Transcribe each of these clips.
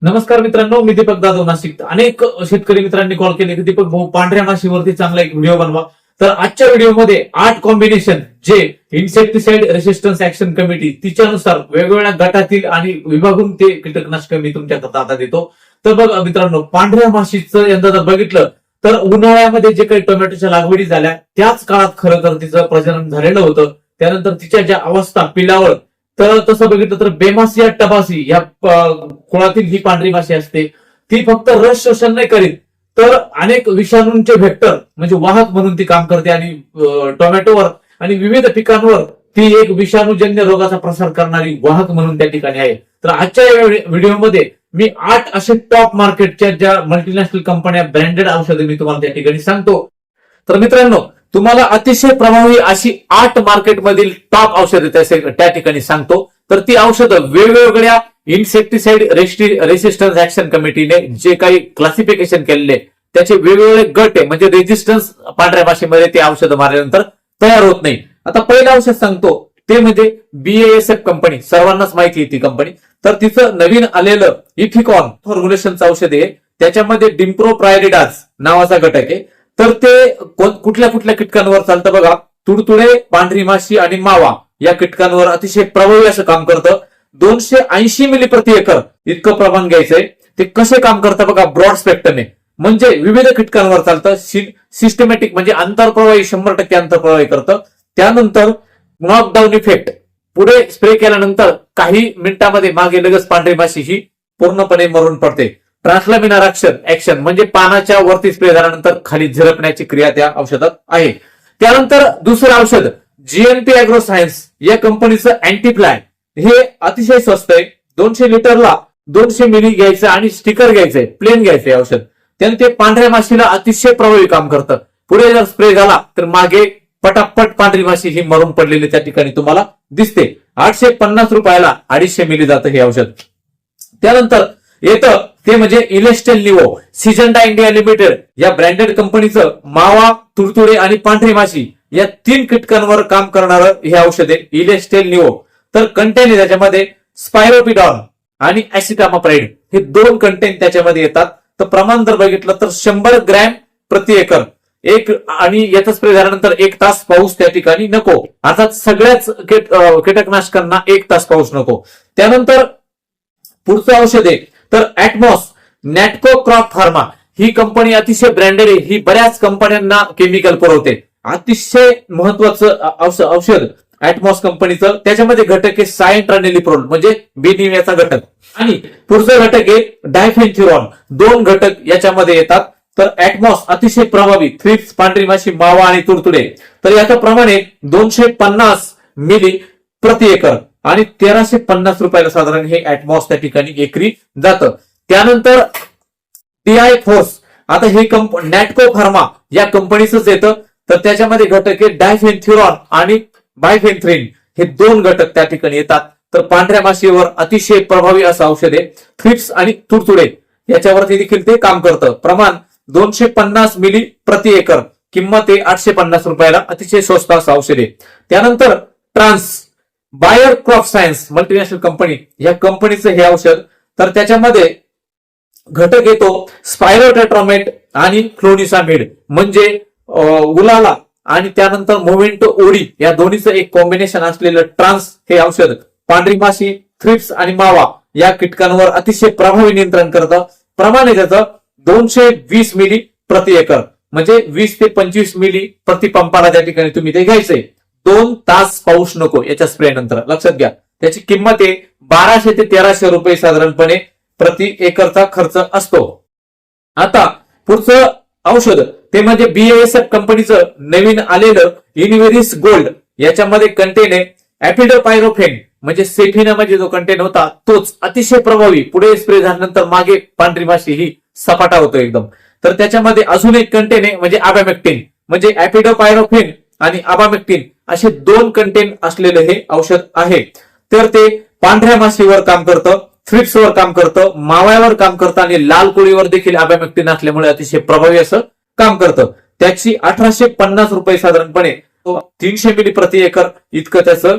नमस्कार मित्रांनो, मी दीपक जाधव नाशिक. अनेक शेतकरी मित्रांनी कॉल केले की दीपक भाऊ पांढऱ्या माशीवरती चांगला एक व्हिडिओ बनवा. तर आजच्या व्हिडिओमध्ये 8 कॉम्बिनेशन जे इन्सेक्टिसाइड रेसिस्टन्स ऍक्शन कमिटी तिच्यानुसार वेगवेगळ्या गटातील आणि विभागून ते कीटकनाशक मी तुमच्याकरता आता देतो. तर बघा मित्रांनो, पांढऱ्या माशीचं यंदा जर बघितलं तर उन्हाळ्यामध्ये जे काही टोमॅटोच्या लागवडी झाल्या त्याच काळात खरं तर तिचं प्रजनन झालेलं होतं. त्यानंतर तिच्या ज्या अवस्था पिलावर, तर तसं बघितलं तर बेमासिया टबासी या कुळातील ही पांढरी माशी असते. ती फक्त रस शोषण नाही करीत, तर अनेक विषाणूंचे व्हेक्टर म्हणजे वाहक म्हणून ती काम करते आणि टोमॅटोवर आणि विविध पिकांवर ती एक विषाणूजन्य रोगाचा प्रसार करणारी वाहक म्हणून त्या ठिकाणी आहे. तर आजच्या या व्हिडिओमध्ये मी 8 असे टॉप मार्केटच्या ज्या मल्टीनॅशनल कंपन्या ब्रँडेड औषधे मी तुम्हाला त्या ठिकाणी सांगतो. तर मित्रांनो, तुम्हाला अतिशय प्रभावी अशी 8 मार्केटमधील टॉप औषधे त्या ठिकाणी सांगतो. तर ती औषधं वेगवेगळ्या इन्सेक्टिसाइड रेसिस्टन्स ऍक्शन कमिटीने जे काही क्लासिफिकेशन केलेले त्याचे वेगवेगळे गट आहे, म्हणजे रेजिस्टन्स पांढऱ्या माशीमध्ये ते औषधं मारल्यानंतर तयार होत नाही. आता पहिलं औषध सांगतो ते म्हणजे BASF कंपनी. सर्वांनाच माहिती आहे ती कंपनी. तर तिचं नवीन आलेलं इथिकॉन फॉर्म्युलेशनचं औषध आहे. त्याच्यामध्ये डिम्प्रोप्रायरिडाज नावाचा घटक आहे. तर ते कुठल्या कुठल्या कीटकांवर चालतं बघा. तुडतुडे, पांढरी माशी आणि मावा या कीटकांवर अतिशय प्रभावी असं काम करतं. 280 मिली प्रति एकर इतकं प्रमाण घ्यायचंय. ते कसे काम करतं बघा, ब्रॉड स्पेक्ट्रमने, म्हणजे विविध कीटकांवर चालतं. सिस्टमॅटिक म्हणजे आंतरप्रवाही 100% आंतरप्रवाही करतं. त्यानंतर नॉकडाऊन इफेक्ट, पुढे स्प्रे केल्यानंतर काही मिनिटांमध्ये मागे लगेच पांढरी माशी ही पूर्णपणे मरून पडते. ट्रान्सलॅमिनार ऍक्शन म्हणजे पानाच्या वरती स्प्रे झाल्यानंतर खाली झिरपण्याची क्रिया त्या औषधात आहे. त्यानंतर दुसरं औषध GNP अॅग्रो सायन्स या कंपनीचं अँटीफ्लाय. हे अतिशय स्वस्त आहे. 200 लिटरला 200 मिली घ्यायचं आणि स्टिकर घ्यायचंय, प्लेन घ्यायचंय औषध. त्याने ते पांढऱ्या माशीला अतिशय प्रभावी काम करतं. पुढे जर स्प्रे झाला तर मागे पटापट पांढरी माशी ही मरून पडलेली त्या ठिकाणी तुम्हाला दिसते. 850 रुपयाला 250 मिली जातं हे औषध. त्यानंतर येतं ते म्हणजे इलेस्टेल निवो. सिजंटा इंडिया लिमिटेड या ब्रँडेड कंपनीचं मावा, तुडतुडे आणि पांढरी माशी या 3 कीटकांवर काम करणारं हे औषध आहे इलेस्टेल निवो. तर कंटेन आहे त्याच्यामध्ये स्पायरोपिडॉन आणि ऍसिटामाप्राइड हे 2 कंटेन त्याच्यामध्ये येतात. तर प्रमाण जर बघितलं तर 100 ग्रॅम प्रति एकर एक, आणि याचा स्प्रे झाल्यानंतर 1 तास पाऊस त्या ठिकाणी नको. अर्थात सगळ्याच कीटकनाशकांना 1 तास पाऊस नको. त्यानंतर पुढचं औषध आहे तर ऍटमॉस नॅटको क्रॉप फार्मा ही कंपनी अतिशय ब्रँडेड आहे. ही बऱ्याच कंपन्यांना केमिकल पुरवते. अतिशय महत्वाचं औषध ऍटमॉस कंपनीचं. त्याच्यामध्ये घटक आहे सायंट्रानिलिप्रोल म्हणजे बेनिमियाचा घटक, आणि पुढचं घटक आहे डायफेन्थ्युरॉन. 2 घटक याच्यामध्ये येतात. तर ऍटमॉस अतिशय प्रभावी थ्रिप्स, पांढरी माशी, मावा आणि तुडतुडे. तर याचं प्रमाण आहे 250 मिली प्रति एकर आणि 1350 रुपयाला साधारण हे ऍटमॉस त्या ठिकाणी एकरी जातं. त्यानंतर TI फोर्स, आता हे नॅटको फार्मा या कंपनीचंच येतं. तर त्याच्यामध्ये घटक आहे डायफेन्थ्युरॉन आणि बायफेन्थ्रिन हे 2 घटक त्या ठिकाणी येतात. तर पांढऱ्या माशीवर अतिशय प्रभावी असं औषध आहे. थ्रिप्स आणि तुडतुडे याच्यावरती देखील ते काम करतं. प्रमाण 250 मिली प्रति एकर, किंमत आहे 850 रुपयाला. अतिशय स्वस्त असं औषध आहे. त्यानंतर ट्रान्स Bayer crop science multinational company या कंपनीचं हे औषध. तर त्याच्यामध्ये घटक येतो स्पायरोटेट्रामेट आणि फ्लोनिसामिड म्हणजे उलाला, आणि त्यानंतर मोव्हेंटो ओडी या दोन्हीचं एक कॉम्बिनेशन असलेलं ट्रान्स हे औषध पांढरी माशी, थ्रिप्स आणि मावा या कीटकांवर अतिशय प्रभावी नियंत्रण करतं. प्रमाण आहे त्याचं 220 मिली प्रति एकर म्हणजे 20 ते 25 मिली प्रति पंपाला त्या ठिकाणी तुम्ही ते घ्यायचंय. 2 तास पाऊस नको याच्या स्प्रे नंतर, लक्षात घ्या. त्याची किंमत आहे 1200 ते 1300 रुपये साधारणपणे प्रति एकरचा खर्च असतो. आता पुढचं औषध ते म्हणजे BASF कंपनीचं नवीन आलेलं इनव्हेरिस गोल्ड. याच्यामध्ये कंटेन आहे ऍपिडोपायरोफेन म्हणजे सेफिना मध्ये जो कंटेन होता तोच अतिशय प्रभावी. पुढे स्प्रे झाल्यानंतर मागे पांढरी माशी ही सपाटा होतो एकदम. तर त्याच्यामध्ये अजून एक कंटेन आहे म्हणजे आबामेक्टिन, म्हणजे ऍपिडोपायरोफेन आणि आबामेक्टिन असे 2 कंटेन असलेलं हे औषध आहे. तर ते पांढऱ्या माशीवर काम करतं, थ्रिप्सवर काम करतं, माव्यावर काम करतं आणि लाल कोळीवर देखील आबामेक्टिन असल्यामुळे अतिशय प्रभावी असं काम करतं. त्याची 1850 रुपये साधारणपणे 300 मिली प्रति एकर इतकं त्याचं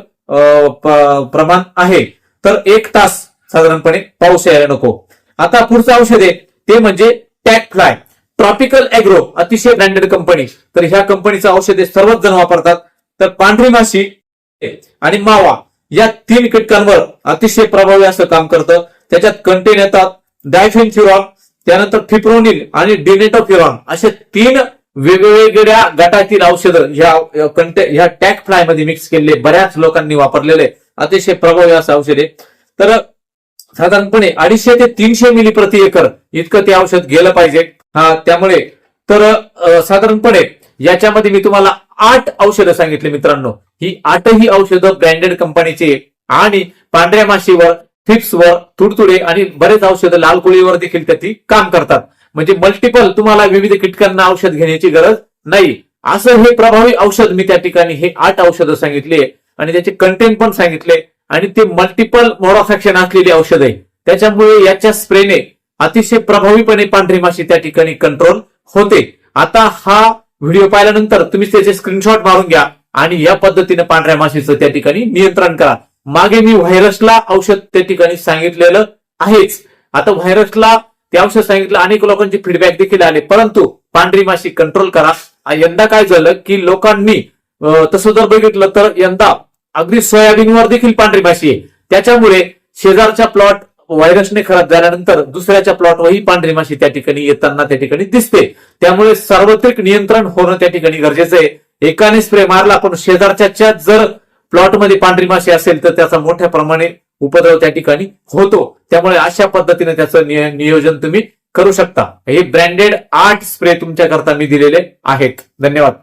प्रमाण आहे. तर 1 तास साधारणपणे पाऊस यायला नको. आता पुढचं औषध आहे ते म्हणजे टॅक फ्लाय. ट्रॉपिकल एग्रो अतिशय ब्रँडेड कंपनी. तर ह्या कंपनीचं औषध सर्वच जण वापरतात. तर पांढरी माशी आणि मावा या 3 कीटकांवर अतिशय प्रभावी असं काम करतं. त्याच्यात कंटेन येतात डायफेन्थ्युरॉन, त्यानंतर फिप्रोनिल आणि डिनेटोफिरॉन असे 3 वेगवेगळ्या गटातील औषधं ह्या टॅक फ्लाय मध्ये मिक्स केलेले, बऱ्याच लोकांनी वापरलेले अतिशय प्रभावी असं औषध आहे. तर साधारणपणे 250 ते 300 मिली प्रति एकर इतकं ते औषध गेलं पाहिजे. त्यामुळे तर साधारणपणे याच्यामध्ये मी तुम्हाला 8 औषधं सांगितले मित्रांनो. ही 8ही औषधं ब्रँडेड कंपनीची आणि पांढऱ्या माशीवर, फिप्सवर, तुडतुडे आणि बरेच औषधं लाल कोळीवर देखील त्याची काम करतात. म्हणजे मल्टिपल तुम्हाला विविध कीटकांना औषध घेण्याची गरज नाही. असं हे प्रभावी औषध मी त्या ठिकाणी हे 8 औषधं सांगितली आणि त्याचे कंटेंट पण सांगितले आणि ते मल्टिपल मोड ऑफ ऍक्शन असलेली औषध आहे. त्याच्यामुळे याच्या स्प्रेने अतिशय प्रभावीपणे पांढरी माशी त्या ठिकाणी कंट्रोल होते. आता हा व्हिडिओ पाहिल्यानंतर तुम्ही त्याचे स्क्रीनशॉट मारून घ्या आणि या पद्धतीने पांढऱ्या माशीचं त्या ठिकाणी नियंत्रण करा. मागे मी व्हायरसला औषध त्या ठिकाणी सांगितलेलं आहेच. आता व्हायरसला ते औषध सांगितलं, अनेक लोकांचे फीडबॅक देखील आले, परंतु पांढरी माशी कंट्रोल करा. यंदा काय झालं की लोकांनी तसं जर बघितलं तर यंदा अगदी सोयाबीनवर देखील पांढरी माशी आहे. त्याच्यामुळे शेजारच्या प्लॉट व्हायरसने खराब झाल्यानंतर दुसऱ्याच्या प्लॉटवरही पांढरी माशी त्या ठिकाणी येताना त्या ठिकाणी दिसते. त्यामुळे सार्वत्रिक नियंत्रण होणं त्या ठिकाणी गरजेचं आहे. एकाने स्प्रे मारला पण शेजारच्या जर प्लॉटमध्ये पांढरी माशी असेल तर त्याचा मोठ्या प्रमाणे उपद्रव त्या ठिकाणी होतो. त्यामुळे अशा पद्धतीने त्याचं नियोजन तुम्ही करू शकता. हे ब्रँडेड 8 स्प्रे तुमच्याकरता मी दिलेले आहेत. धन्यवाद.